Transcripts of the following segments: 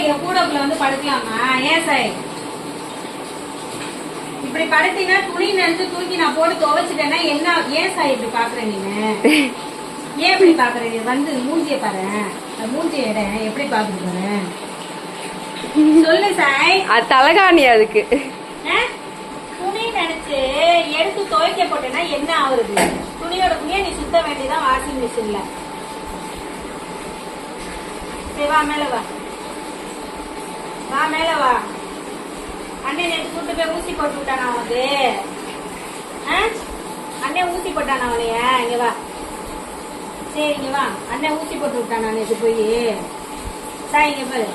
வைக்கிற கூடக்குள்ள வந்து படுக்கலாமா? ஏன் சாய் இப்படி படுத்தீங்கன்னா துணி நினைச்சு தூக்கி நான் போட்டு துவைச்சிட்டேன்னா என்ன? ஏன் சாய் இப்படி பாக்குற நீங்க? ஏன் இப்படி பாக்குற? நீ வந்து மூஞ்சிய பாரு, மூஞ்சிய இடம் எப்படி பாக்குறது பாரு. சொல்லு சாய். அது தலகாணி. அதுக்கு துணி நினைச்சு எடுத்து துவைக்க போட்டேன்னா என்ன ஆகுறது? துணியோட துணியை நீ சுத்த வேண்டியதான் வாஷிங் மிஷின்ல. சரி வா மேல வா, வா மேல வா. அண்ணன் நேற்று கூட்டு போய் ஊசி போட்டு விட்டானா உனக்கு? அண்ணன் ஊசி போட்டானா அவனைய? இங்க வா. சரி இங்க வா. அண்ணன் ஊசி போட்டு விட்டானா நேற்று போய்? சாய் இங்க பாரு,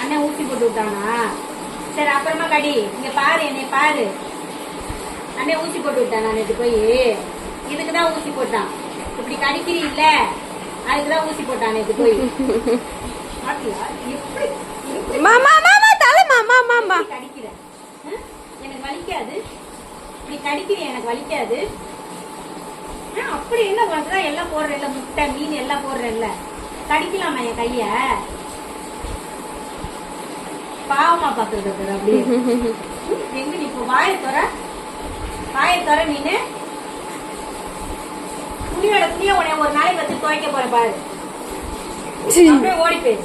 அண்ணன் ஊசி போட்டு விட்டானா? சரி அப்புறமா கடி. இங்க பாரு, என்னை பாரு. அண்ணன் ஊசி போட்டு விட்டானா நேற்று போய்? இதுக்குதான் ஊசி போட்டான். இப்படி கடிக்கிறீ இல்ல, அதுக்குதான் ஊசி போட்டான் நேற்று போய். கடிக்கிற எனக்கு வலிக்காது. இப்படி கடிக்கிறீ எனக்கு வலிக்காது. அப்படி என்ன பண்றா? எல்லாம் போடுறேன்ல, முட்டை மீன் எல்லாம் போடுறேன்ல, கடிக்கலாமா என் கைய? பாவமா பாக்குறது அப்படியே. எங்க நீ இப்போ வாயை தர நீனு. துணியோட துணிய உனைய ஒரு நாளைக்கு வச்சு துவைக்க போற பாரு. அப்படியே ஓடி போயிரு.